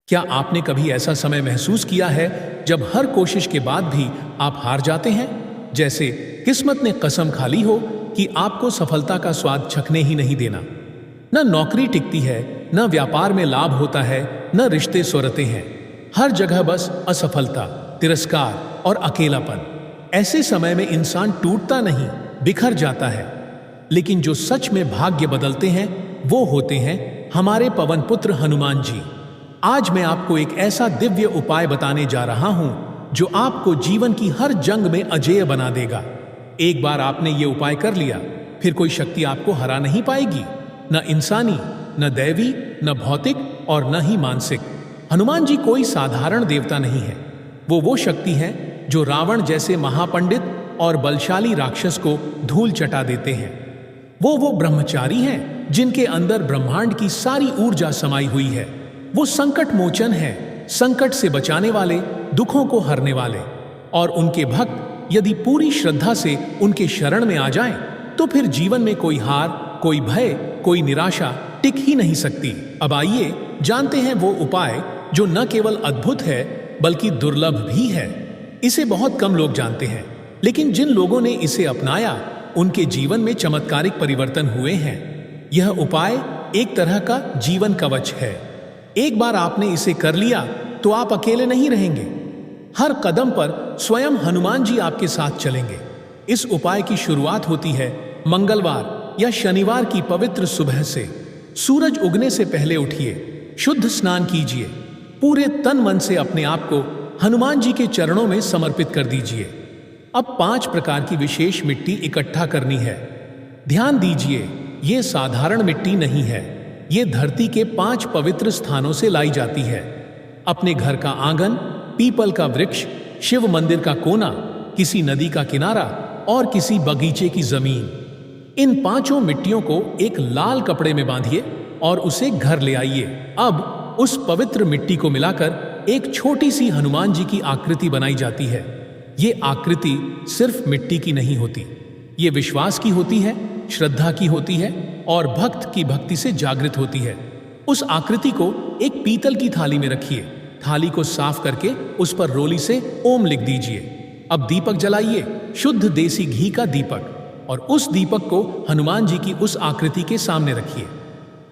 क्या आपने कभी ऐसा समय महसूस किया है जब हर कोशिश के बाद भी आप हार जाते हैं? जैसे किस्मत ने कसम खा ली हो कि आपको सफलता का स्वाद चखने ही नहीं देना। न नौकरी टिकती है, न व्यापार में लाभ होता है, न रिश्ते सुरते हैं। हर जगह बस असफलता, तिरस्कार और अकेलापन। ऐसे समय में इंसान टूटता नहीं, बिखर जाता है। लेकिन जो सच में भाग्य बदलते हैं वो होते हैं हमारे पवन पुत्र हनुमान जी। आज मैं आपको एक ऐसा दिव्य उपाय बताने जा रहा हूं जो आपको जीवन की हर जंग में अजेय बना देगा। एक बार आपने ये उपाय कर लिया, फिर कोई शक्ति आपको हरा नहीं पाएगी। न इंसानी, न दैवी, न भौतिक और न ही मानसिक। हनुमान जी कोई साधारण देवता नहीं है। वो शक्ति है जो रावण जैसे महापंडित और बलशाली राक्षस को धूल चटा देते हैं। वो ब्रह्मचारी हैं जिनके अंदर ब्रह्मांड की सारी ऊर्जा समाई हुई है। वो संकट मोचन है, संकट से बचाने वाले, दुखों को हरने वाले। और उनके भक्त यदि पूरी श्रद्धा से उनके शरण में आ जाएं, तो फिर जीवन में कोई हार, कोई भय, कोई निराशा टिक ही नहीं सकती। अब आइए जानते हैं वो उपाय जो न केवल अद्भुत है बल्कि दुर्लभ भी है। इसे बहुत कम लोग जानते हैं, लेकिन जिन लोगों ने इसे अपनाया उनके जीवन में चमत्कारिक परिवर्तन हुए हैं। यह उपाय एक तरह का जीवन कवच है। एक बार आपने इसे कर लिया तो आप अकेले नहीं रहेंगे। हर कदम पर स्वयं हनुमान जी आपके साथ चलेंगे। इस उपाय की शुरुआत होती है मंगलवार या शनिवार की पवित्र सुबह से। सूरज उगने से पहले उठिए, शुद्ध स्नान कीजिए, पूरे तन मन से अपने आप को हनुमान जी के चरणों में समर्पित कर दीजिए। अब 5 प्रकार की विशेष मिट्टी इकट्ठा करनी है। ध्यान दीजिए, ये साधारण मिट्टी नहीं है। ये धरती के 5 पवित्र स्थानों से लाई जाती है। अपने घर का आंगन, पीपल का वृक्ष, शिव मंदिर का कोना, किसी नदी का किनारा और किसी बगीचे की जमीन। इन 5 मिट्टियों को एक लाल कपड़े में बांधिए और उसे घर ले आइए। अब उस पवित्र मिट्टी को मिलाकर एक छोटी सी हनुमान जी की आकृति बनाई जाती है। ये आकृति सिर्फ मिट्टी की नहीं होती, ये विश्वास की होती है, श्रद्धा की होती है और भक्त की भक्ति से जागृत होती है। उस आकृति को एक पीतल की थाली में रखिए। थाली को साफ करके उस पर रोली से ओम लिख दीजिए। अब दीपक जलाइए, शुद्ध देसी घी का दीपक, और उस दीपक को हनुमान जी की उस आकृति के सामने रखिए।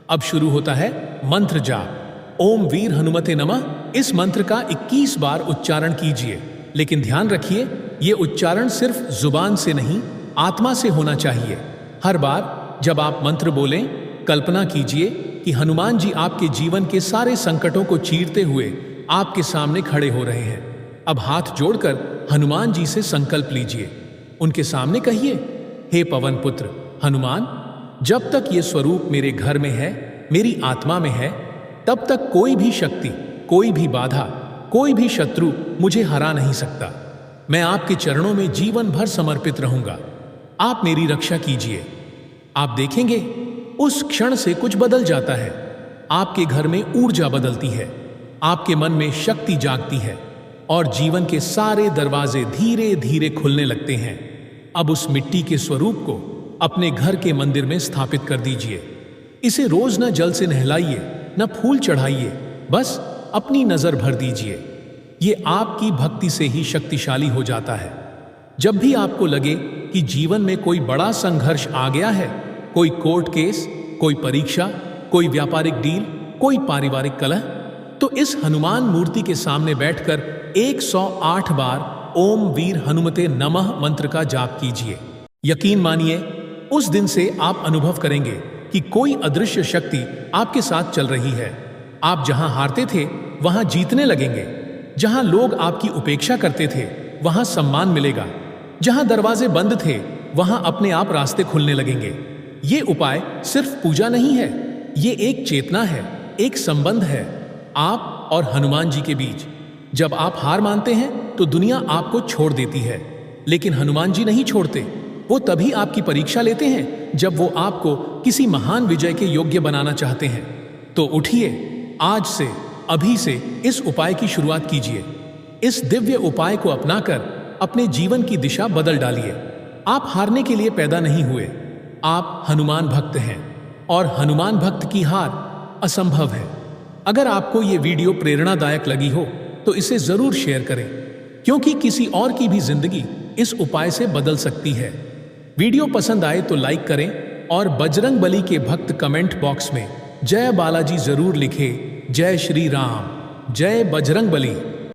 अब शुरू होता है मंत्र जाप। ओम वीर हनुमते नमः। इस मंत्र का 21 बार उच्चारण कीजिए, लेकिन ध्यान रखिए ये उच्चारण सिर्फ जुबान से नहीं, आत्मा से होना चाहिए। हर बार जब आप मंत्र बोलें, कल्पना कीजिए कि हनुमान जी आपके जीवन के सारे संकटों को चीरते हुए आपके सामने खड़े हो रहे हैं। अब हाथ जोड़कर हनुमान जी से संकल्प लीजिए। उनके सामने कहिए, हे पवन पुत्र हनुमान, जब तक ये स्वरूप मेरे घर में है, मेरी आत्मा में है, तब तक कोई भी शक्ति, कोई भी बाधा, कोई भी शत्रु मुझे हरा नहीं सकता। मैं आपके चरणों में जीवन भर समर्पित रहूंगा। आप मेरी रक्षा कीजिए। आप देखेंगे उस क्षण से कुछ बदल जाता है। आपके घर में ऊर्जा बदलती है, आपके मन में शक्ति जागती है और जीवन के सारे दरवाजे धीरे धीरे खुलने लगते हैं। अब उस मिट्टी के स्वरूप को अपने घर के मंदिर में स्थापित कर दीजिए। इसे रोज न जल से नहलाइए, न फूल चढ़ाइए, बस अपनी नजर भर दीजिए। ये आपकी भक्ति से ही शक्तिशाली हो जाता है। जब भी आपको लगे कि जीवन में कोई बड़ा संघर्ष आ गया है, कोई कोर्ट केस, कोई परीक्षा, कोई व्यापारिक डील, कोई पारिवारिक कलह, तो इस हनुमान मूर्ति के सामने बैठकर 108 बार ओम वीर हनुमते नमः मंत्र का जाप कीजिए। यकीन मानिए, उस दिन से आप अनुभव करेंगे कि कोई अदृश्य शक्ति आपके साथ चल रही है। आप जहां हारते थे वहां जीतने लगेंगे। जहां लोग आपकी उपेक्षा करते थे वहां सम्मान मिलेगा। जहां दरवाजे बंद थे वहां अपने आप रास्ते खुलने लगेंगे। ये उपाय सिर्फ पूजा नहीं है, ये एक चेतना है, एक संबंध है आप और हनुमान जी के बीच। जब आप हार मानते हैं तो दुनिया आपको छोड़ देती है, लेकिन हनुमान जी नहीं छोड़ते। वो तभी आपकी परीक्षा लेते हैं जब वो आपको किसी महान विजय के योग्य बनाना चाहते हैं। तो उठिए, आज से, अभी से इस उपाय की शुरुआत कीजिए। इस दिव्य उपाय को अपनाकर अपने जीवन की दिशा बदल डालिए। आप हारने के लिए पैदा नहीं हुए, आप हनुमान भक्त हैं और हनुमान भक्त की हार असंभव है। अगर आपको ये वीडियो प्रेरणादायक लगी हो तो इसे जरूर शेयर करें, क्योंकि किसी और की भी जिंदगी इस उपाय से बदल सकती है। वीडियो पसंद आए तो लाइक करें और बजरंग बली के भक्त कमेंट बॉक्स में जय बालाजी जरूर लिखें। जय श्री राम, जय बजरंग बली।